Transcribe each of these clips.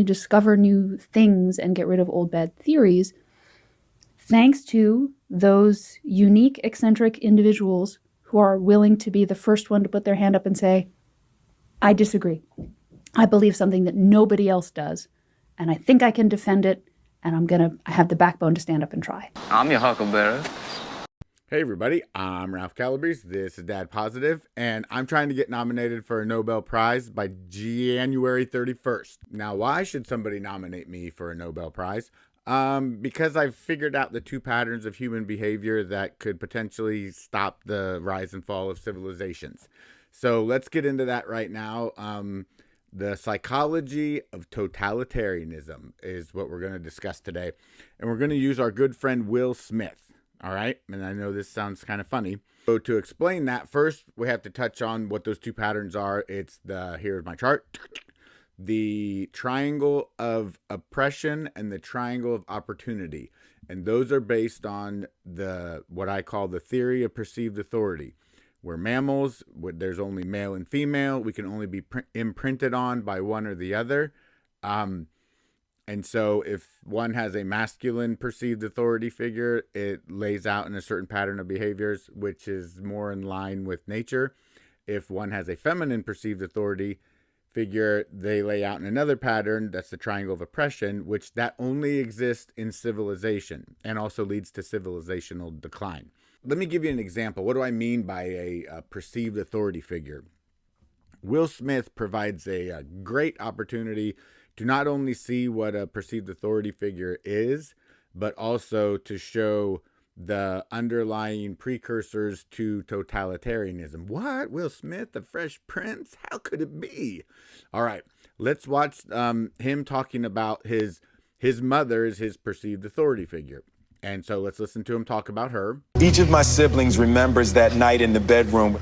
constantly discover new things and get rid of old bad theories, thanks to those unique, eccentric individuals who are willing to be the first one to put their hand up and say, I disagree. I believe something that nobody else does, and I think I can defend it, and I have the backbone to stand up and try. I'm your huckleberry. Hey everybody, I'm Ralph Calabrese, this is Dad Positive, and I'm trying to get nominated for a Nobel Prize by January 31st. Now, why should somebody nominate me for a Nobel Prize? Because I've figured out the two patterns of human behavior that could potentially stop the rise and fall of civilizations. So let's get into that right now. The Psychology of Totalitarianism is what we're going to discuss today, and we're going to use our good friend Will Smith. All right, and I know this sounds kind of funny. So to explain that, first we have to touch on what those two patterns are. Here's my chart. The triangle of oppression and the triangle of opportunity. And those are based on what I call the theory of perceived authority. We're mammals, there's only male and female. We can only be imprinted on by one or the other. And so if one has a masculine perceived authority figure, it lays out in a certain pattern of behaviors, which is more in line with nature. If one has a feminine perceived authority figure, they lay out in another pattern. That's the triangle of oppression, which that only exists in civilization and also leads to civilizational decline. Let me give you an example. What do I mean by a perceived authority figure? Will Smith provides a great opportunity to not only see what a perceived authority figure is, but also to show the underlying precursors to totalitarianism. What? Will Smith, the Fresh Prince? How could it be? All right, let's watch him talking about his mother as his perceived authority figure. And so let's listen to him talk about her. Each of my siblings remembers that night in the bedroom.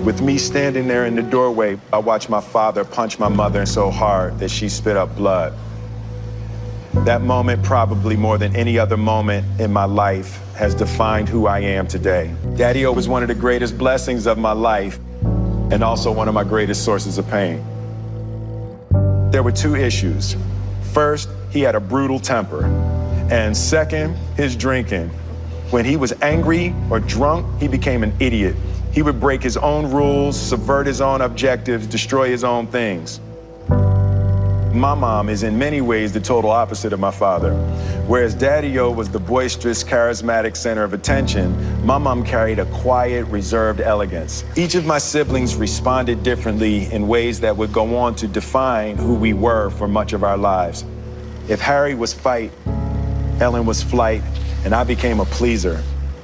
With me standing there in the doorway, I watched my father punch my mother so hard that she spit up blood. That moment, probably more than any other moment in my life, has defined who I am today. Daddy-O was one of the greatest blessings of my life and also one of my greatest sources of pain. There were two issues. First, he had a brutal temper. And second, his drinking. When he was angry or drunk, he became an idiot. He would break his own rules, subvert his own objectives, destroy his own things. My mom is in many ways the total opposite of my father. Whereas Daddy-O was the boisterous, charismatic center of attention, my mom carried a quiet, reserved elegance. Each of my siblings responded differently in ways that would go on to define who we were for much of our lives. If Harry was fight, Ellen was flight, and I became a pleaser.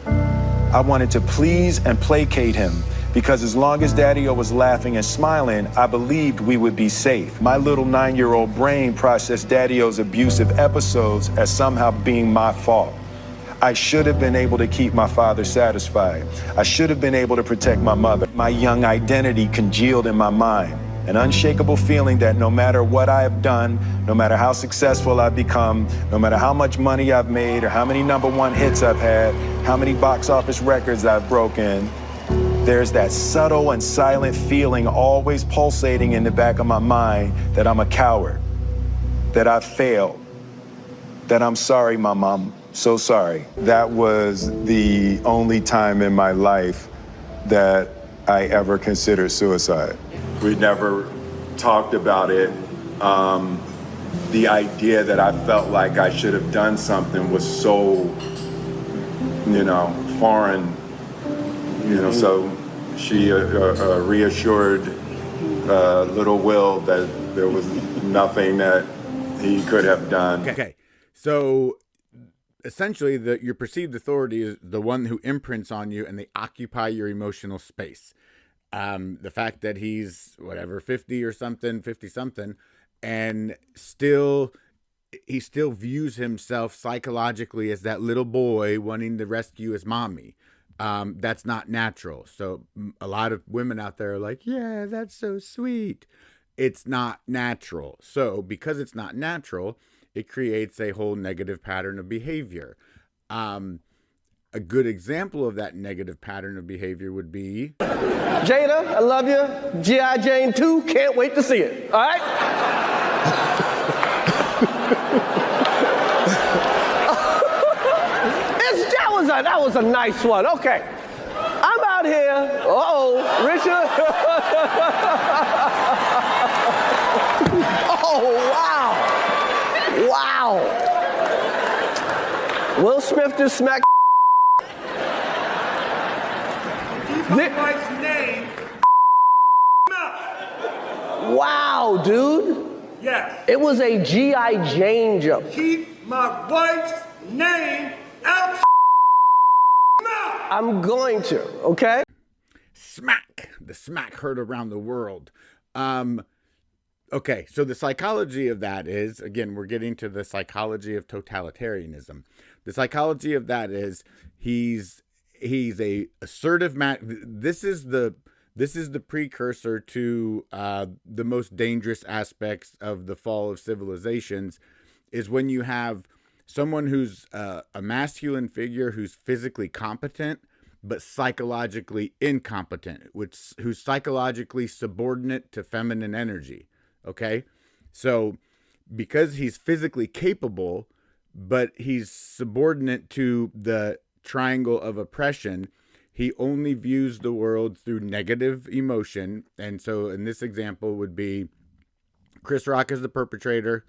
I wanted to please and placate him because as long as Daddy-O was laughing and smiling, I believed we would be safe. My little 9-year-old brain processed Daddy-O's abusive episodes as somehow being my fault. I should have been able to keep my father satisfied. I should have been able to protect my mother. My young identity congealed in my mind. An unshakable feeling that no matter what I have done, no matter how successful I've become, no matter how much money I've made or how many #1 hits I've had, how many box office records I've broken, there's that subtle and silent feeling always pulsating in the back of my mind that I'm a coward, that I've failed, that I'm sorry, my mom, so sorry. That was the only time in my life that I ever considered suicide. We never talked about it. The idea that I felt like I should have done something was so, foreign, so she reassured little Will that there was nothing that he could have done. Okay, so essentially your perceived authority is the one who imprints on you and they occupy your emotional space. The fact that he's 50 something, and he still views himself psychologically as that little boy wanting to rescue his mommy. That's not natural. So a lot of women out there are like, yeah, that's so sweet. It's not natural. So because it's not natural, it creates a whole negative pattern of behavior. A good example of that negative pattern of behavior would be... Jada, I love you. G.I. Jane 2, can't wait to see it. All right? that was a nice one. Okay. I'm out here. Richard. Oh, wow. Wow. Will Smith just smacked. Keep my wife's name. Wow, dude. Yes. It was a G.I. Jane joke. Keep my wife's name out. I'm going to, okay? Smack. The smack heard around the world. Okay, so the psychology of that is, again, we're getting to the psychology of totalitarianism. The psychology of that is he's a assertive This is the precursor to the most dangerous aspects of the fall of civilizations, is when you have someone who's a masculine figure who's physically competent but psychologically incompetent, who's psychologically subordinate to feminine energy. Okay, so because he's physically capable but he's subordinate to the triangle of oppression, he only views the world through negative emotion. And so in this example would be Chris Rock is the perpetrator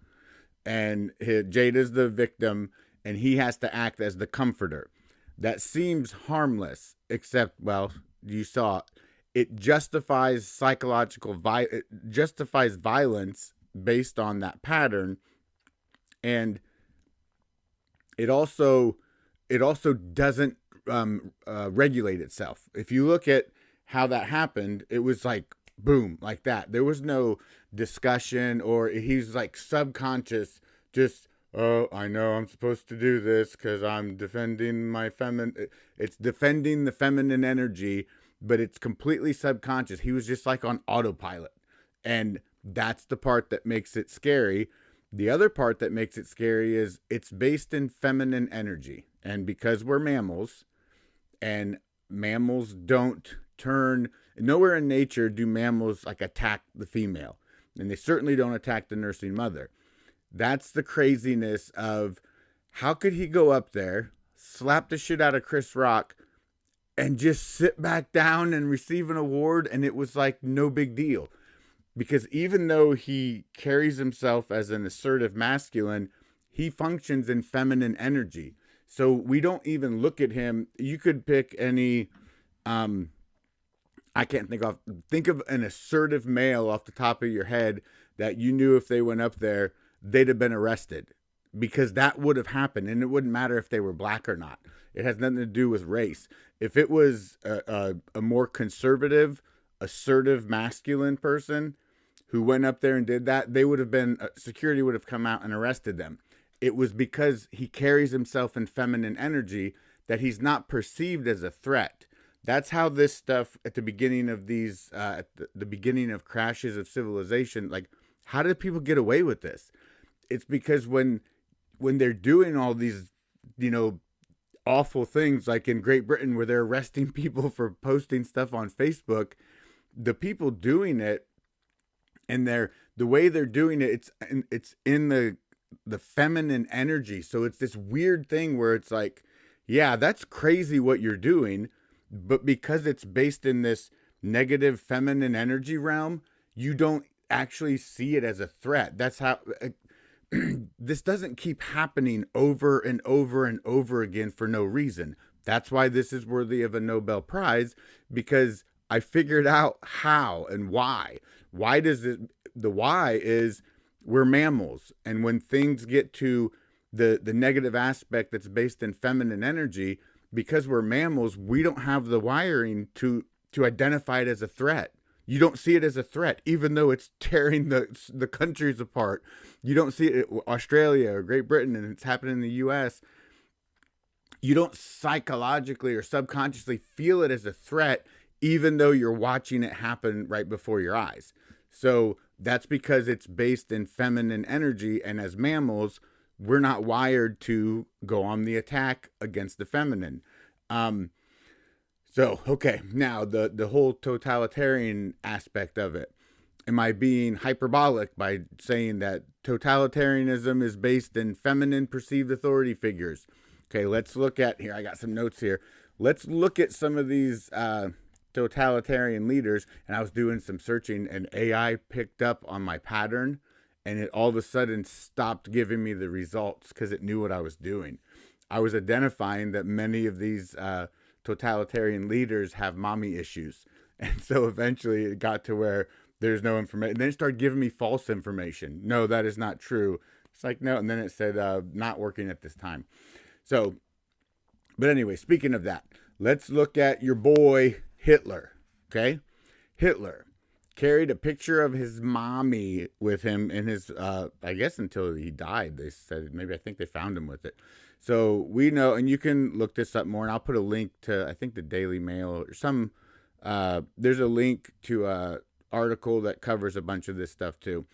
and Jada's the victim, and he has to act as the comforter. That seems harmless, except, well, you saw it justifies it justifies violence based on that pattern, and it also doesn't regulate itself. If you look at how that happened, it was like boom, like that. There was no discussion, or he's like subconscious, just, oh, I know I'm supposed to do this because I'm defending my it's defending the feminine energy, but it's completely subconscious. He was just like on autopilot. And that's the part that makes it scary. The other part that makes it scary is it's based in feminine energy. And because we're mammals, and mammals don't turn, nowhere in nature do mammals like attack the female. And they certainly don't attack the nursing mother. That's the craziness of how could he go up there, slap the shit out of Chris Rock, and just sit back down and receive an award, and it was like no big deal. Because even though he carries himself as an assertive masculine, he functions in feminine energy. So we don't even look at him. You could pick any, I can't think of an assertive male off the top of your head that you knew if they went up there, they'd have been arrested, because that would have happened. And it wouldn't matter if they were black or not. It has nothing to do with race. If it was a more conservative, assertive, masculine person who went up there and did that, they would have been, security would have come out and arrested them. It was because he carries himself in feminine energy that he's not perceived as a threat. That's how this stuff at the beginning of these, at the beginning of crashes of civilization, like, how did people get away with this? It's because when they're doing all these, awful things, like in Great Britain where they're arresting people for posting stuff on Facebook, the people doing it, and the way they're doing it, it's in the feminine energy. So it's this weird thing where it's like, yeah, that's crazy what you're doing, but because it's based in this negative feminine energy realm, you don't actually see it as a threat. That's how this doesn't keep happening over and over and over again for no reason. That's why this is worthy of a Nobel Prize, because I figured out how and why. Why does it? The why is we're mammals, and when things get to the negative aspect that's based in feminine energy, because we're mammals, we don't have the wiring to identify it as a threat. You don't see it as a threat, even though it's tearing the countries apart. You don't see it in Australia or Great Britain, and it's happening in the U.S. You don't psychologically or subconsciously feel it as a threat, even though you're watching it happen right before your eyes. So that's because it's based in feminine energy, and as mammals, we're not wired to go on the attack against the feminine. So, okay, now the whole totalitarian aspect of it. Am I being hyperbolic by saying that totalitarianism is based in feminine perceived authority figures? Okay, let's look at here. I got some notes here. Let's look at some of these totalitarian leaders. And I was doing some searching, and AI picked up on my pattern, and it all of a sudden stopped giving me the results because it knew what I was doing. I was identifying that many of these totalitarian leaders have mommy issues. And so eventually it got to where there's no information. And then it started giving me false information. No, that is not true. It's like, no. And then it said, not working at this time. So, but anyway, speaking of that, let's look at your boy Hitler. Okay. Hitler carried a picture of his mommy with him in his, I guess until he died. They said, maybe I think they found him with it. So we know, and you can look this up more, and I'll put a link to, I think, the Daily Mail or some, there's a link to a article that covers a bunch of this stuff too.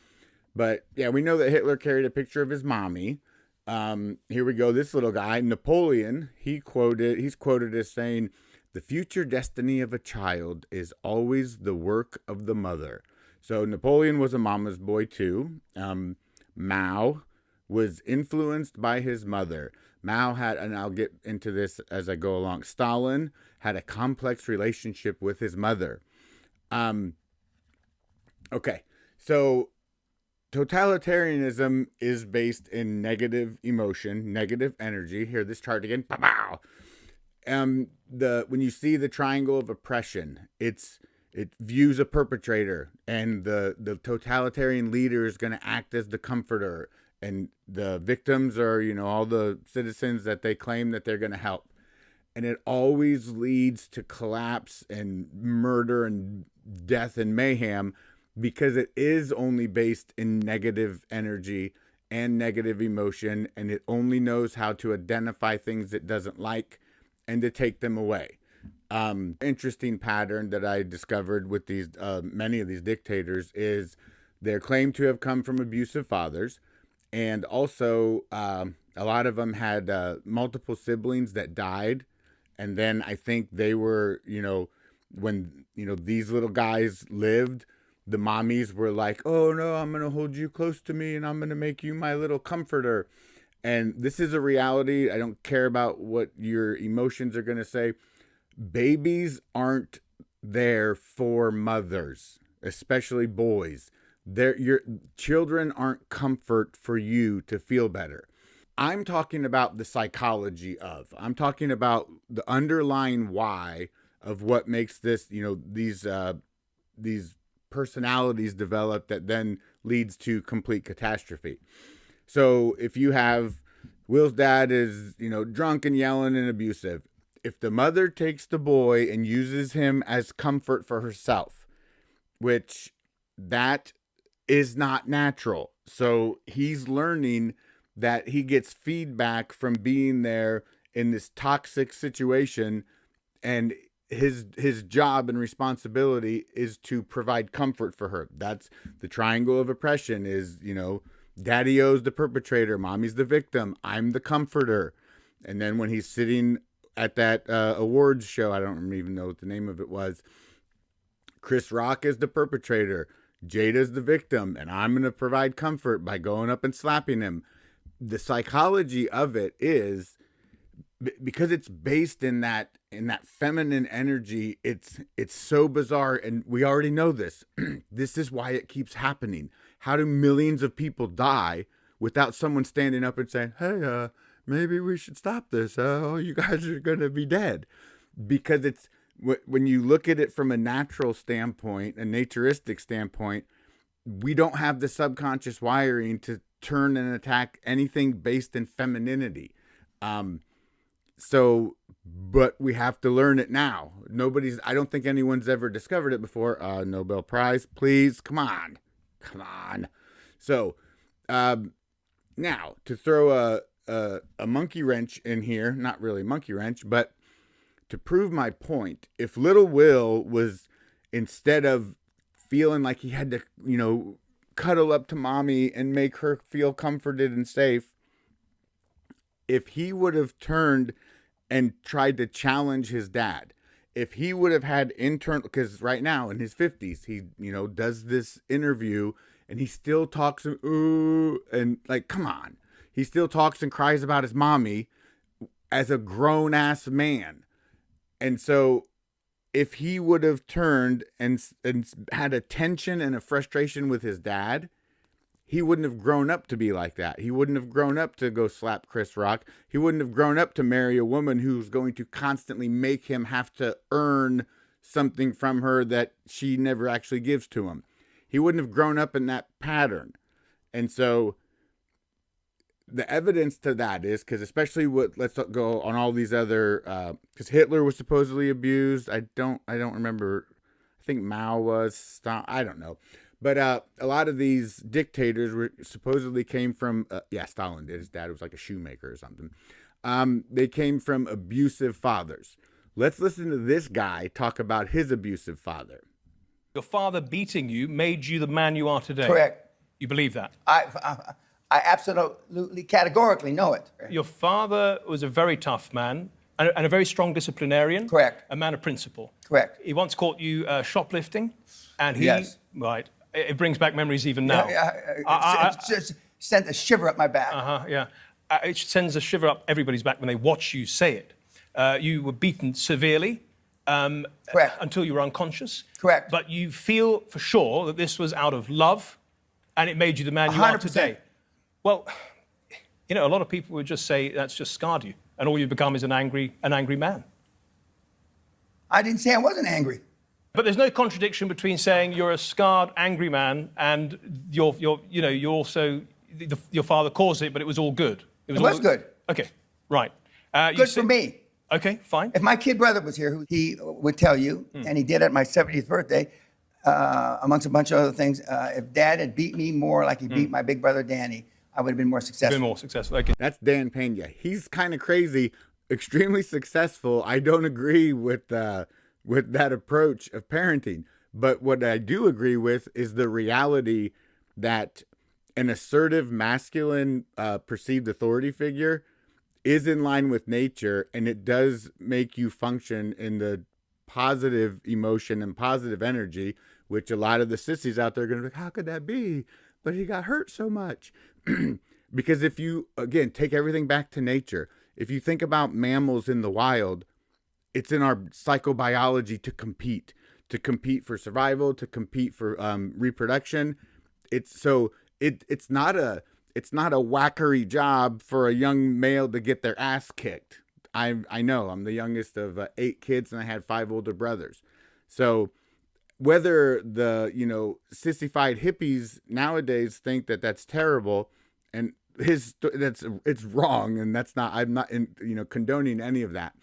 But yeah, we know that Hitler carried a picture of his mommy. Here we go. This little guy, Napoleon, he's quoted as saying, "The future destiny of a child is always the work of the mother." So Napoleon was a mama's boy too. Mao was influenced by his mother. Mao had, and I'll get into this as I go along, Stalin had a complex relationship with his mother. Okay, so totalitarianism is based in negative emotion, negative energy. Here, this chart again. Pow! When you see the triangle of oppression, it views a perpetrator, and the totalitarian leader is going to act as the comforter, and the victims are, all the citizens that they claim that they're going to help. And it always leads to collapse and murder and death and mayhem, because it is only based in negative energy and negative emotion, and it only knows how to identify things it doesn't like and to take them away. Interesting pattern that I discovered with these many of these dictators is they're claimed to have come from abusive fathers, and also a lot of them had multiple siblings that died, and then I think they were, when these little guys lived, the mommies were like, "Oh no, I'm going to hold you close to me and I'm going to make you my little comforter." And this is a reality. I don't care about what your emotions are going to say. Babies aren't there for mothers, especially boys. Your children aren't comfort for you to feel better. I'm talking about the psychology of. I'm talking about the underlying why of what makes this, these personalities develop that then leads to complete catastrophe. So if you have Will's dad is, drunk and yelling and abusive. If the mother takes the boy and uses him as comfort for herself, which that is not natural. So he's learning that he gets feedback from being there in this toxic situation, and his job and responsibility is to provide comfort for her. That's the triangle of oppression is, daddy-o's the perpetrator, mommy's the victim, I'm the comforter. And then when he's sitting at that awards show, I don't even know what the name of it was, Chris Rock is the perpetrator, Jada's the victim, and I'm going to provide comfort by going up and slapping him. The psychology of it is, because it's based in that feminine energy, it's so bizarre, and we already know this. This is why it keeps happening. How do millions of people die without someone standing up and saying, "Hey, maybe we should stop this. Oh, you guys are going to be dead." Because it's, when you look at it from a natural standpoint, a naturistic standpoint, we don't have the subconscious wiring to turn and attack anything based in femininity. So, but we have to learn it now. I don't think anyone's ever discovered it before. Nobel Prize, please. Come on. So, now to throw a monkey wrench in here, not really monkey wrench, but to prove my point, if little Will was, instead of feeling like he had to, cuddle up to mommy and make her feel comforted and safe, if he would have turned and tried to challenge his dad, if he would have had internal, because right now in his 50s, he, does this interview and he still talks, and like, come on. He still talks and cries about his mommy as a grown-ass man. And so if he would have turned and had a tension and a frustration with his dad, he wouldn't have grown up to be like that. He wouldn't have grown up to go slap Chris Rock. He wouldn't have grown up to marry a woman who's going to constantly make him have to earn something from her that she never actually gives to him. He wouldn't have grown up in that pattern. And so the evidence to that is, because especially let's go on all these other, because Hitler was supposedly abused. I don't remember. I think Mao was, I don't know. But a lot of these dictators supposedly came from, Stalin did. His dad was like a shoemaker or something. They came from abusive fathers. Let's listen to this guy talk about his abusive father. Your father beating you made you the man you are today. Correct. You believe that? I absolutely, categorically know it. Your father was a very tough man and a very strong disciplinarian. Correct. A man of principle. Correct. He once caught you shoplifting, and he Yes. Right. It brings back memories even now. It just sent a shiver up my back. Yeah. It sends a shiver up everybody's back when they watch you say it. You were beaten severely. Correct. Until you were unconscious. Correct. But you feel for sure that this was out of love, and it made you the man you 100%. are today. Well, a lot of people would just say that's just scarred you, and all you become is an angry man. I didn't say I wasn't angry. But there's no contradiction between saying you're a scarred, angry man and you're also your father caused it, but it was all good. It was good. Okay, right. Good for me. Okay, fine. If my kid brother was here, he would tell you, and he did at my 70th birthday, amongst a bunch of other things, if Dad had beat me more like he beat my big brother Danny, I would have been more successful. Been more successful. Okay. That's Dan Pena. He's kind of crazy, extremely successful. I don't agree with that approach of parenting. But what I do agree with is the reality that an assertive, masculine, perceived authority figure is in line with nature, and it does make you function in the positive emotion and positive energy, which a lot of the sissies out there are going to be like, how could that be? But he got hurt so much. Because if you, again, take everything back to nature, if you think about mammals in the wild, it's in our psychobiology to compete for survival, to compete for reproduction. It's not a whackery job for a young male to get their ass kicked. I know I'm the youngest of 8 kids, and I had 5 older brothers. So whether the sissified hippies nowadays think that that's terrible, and it's wrong, and that's not, I'm not condoning any of that.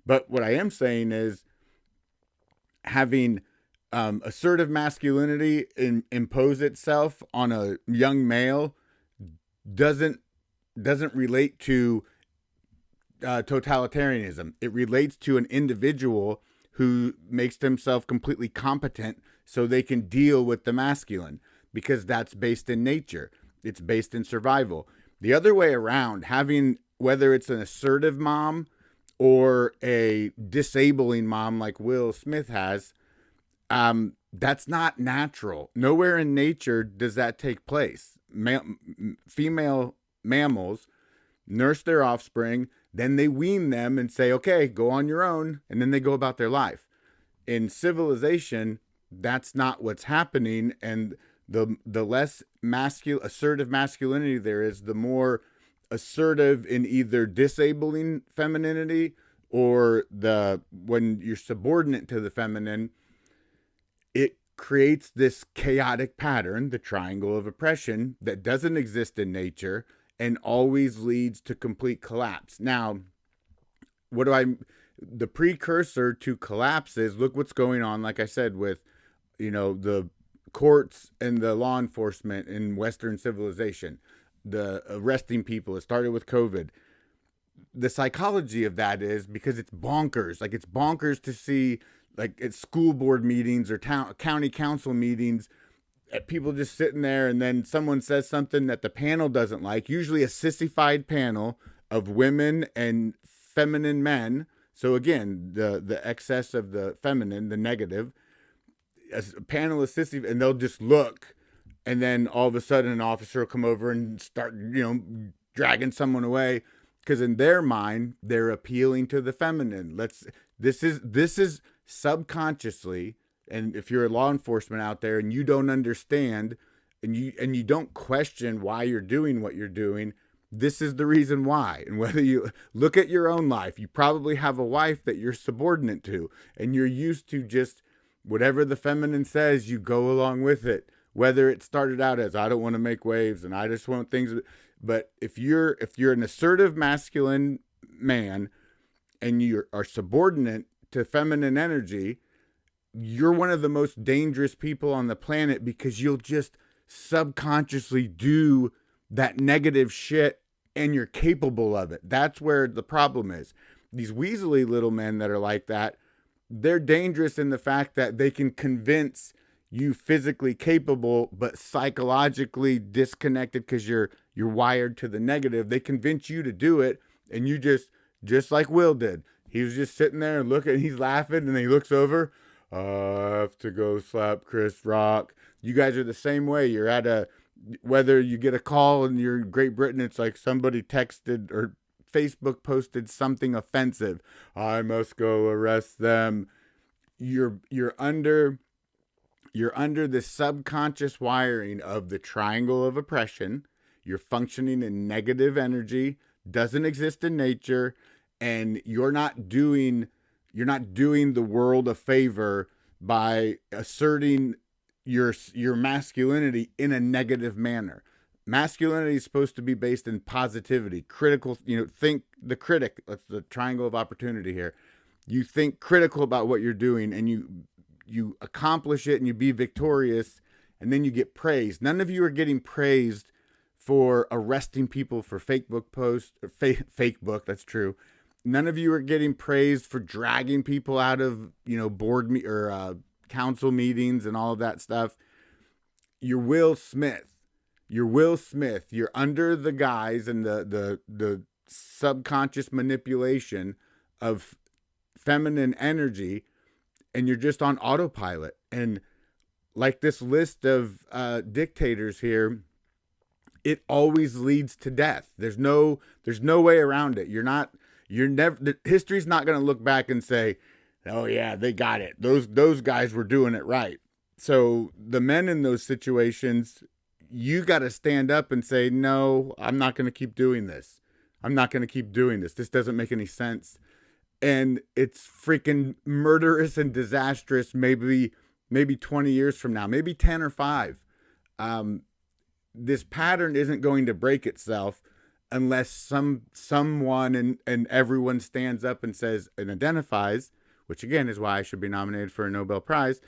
But what I am saying is having assertive masculinity impose itself on a young male doesn't relate to totalitarianism. It relates to an individual who makes themselves completely competent so they can deal with the masculine, because that's based in nature. It's based in survival. The other way around, having, whether it's an assertive mom or a disabling mom like Will Smith has, that's not natural. Nowhere in nature does that take place. Female mammals nurse their offspring, then they wean them and say, okay, go on your own, and then they go about their life. In civilization, that's not what's happening, and the less assertive masculinity there is, the more assertive in either disabling femininity or when you're subordinate to the feminine, it creates this chaotic pattern, the triangle of oppression, that doesn't exist in nature and always leads to complete collapse. Now, the precursor to collapse is, look what's going on, like I said, with, the courts and the law enforcement in Western civilization, the arresting people. It started with COVID. The psychology of that is because it's bonkers. Like, it's bonkers to see, like, at school board meetings or county council meetings, people just sitting there, and then someone says something that the panel doesn't like, usually a sissified panel of women and feminine men. So again, the excess of the feminine, the negative, as a panel of sissy, and they'll just look, and then all of a sudden an officer will come over and start, dragging someone away. because in their mind they're appealing to the feminine. This is subconsciously, and if you're a law enforcement out there and you don't understand and you don't question why you're doing what you're doing, this is the reason why. And whether you look at your own life, you probably have a wife that you're subordinate to, and you're used to just whatever the feminine says, you go along with it. Whether it started out as, I don't want to make waves and I just want things. But if you're an assertive masculine man and you are subordinate to feminine energy, you're one of the most dangerous people on the planet, because you'll just subconsciously do that negative shit and you're capable of it. That's where the problem is. These weaselly little men that are like that, they're dangerous in the fact that they can convince you physically capable but psychologically disconnected because you're wired to the negative. They convince you to do it, and you just like Will did. He was just sitting there and looking, he's laughing, and then he looks over, I have to go slap Chris Rock. You guys are the same way. You're at whether you get a call and you're in Great Britain, it's like somebody texted or Facebook posted something offensive. I must go arrest them. You're under the subconscious wiring of the triangle of oppression. You're functioning in negative energy, doesn't exist in nature, and you're not doing the world a favor by asserting your masculinity in a negative manner. Masculinity is supposed to be based in positivity, critical, think the critic. That's the triangle of opportunity here. You think critical about what you're doing, and you accomplish it, and you be victorious, and then you get praised. None of you are getting praised for arresting people for fake book posts, or fake book, that's true. None of you are getting praised for dragging people out of, board or council meetings and all of that stuff. You're Will Smith. You're under the guise and the subconscious manipulation of feminine energy, and you're just on autopilot. And like this list of dictators here, it always leads to death. There's no way around it. History's not going to look back and say, oh yeah, they got it. Those guys were doing it right. So the men in those situations, you got to stand up and say, no, I'm not going to keep doing this. This doesn't make any sense. And it's freaking murderous and disastrous. Maybe 20 years from now, maybe 10 or 5. This pattern isn't going to break itself unless someone and everyone stands up and says and identifies, which again is why I should be nominated for a Nobel Prize.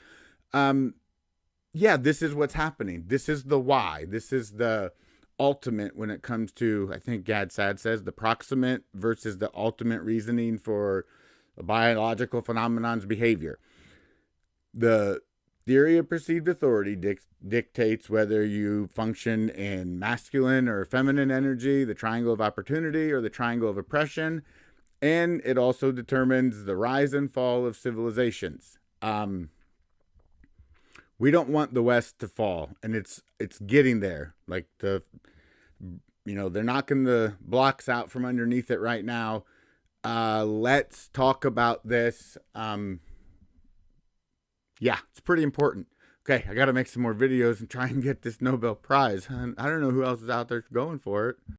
Yeah, this is what's happening. This is the why. This is the ultimate when it comes to, I think Gad Saad says, the proximate versus the ultimate reasoning for a biological phenomenon's behavior. The theory of perceived authority dictates whether you function in masculine or feminine energy, the triangle of opportunity or the triangle of oppression, and it also determines the rise and fall of civilizations. We don't want the West to fall, and it's getting there. Like they're knocking the blocks out from underneath it right now. Let's talk about this. Yeah, it's pretty important. Okay, I got to make some more videos and try and get this Nobel Prize. I don't know who else is out there going for it.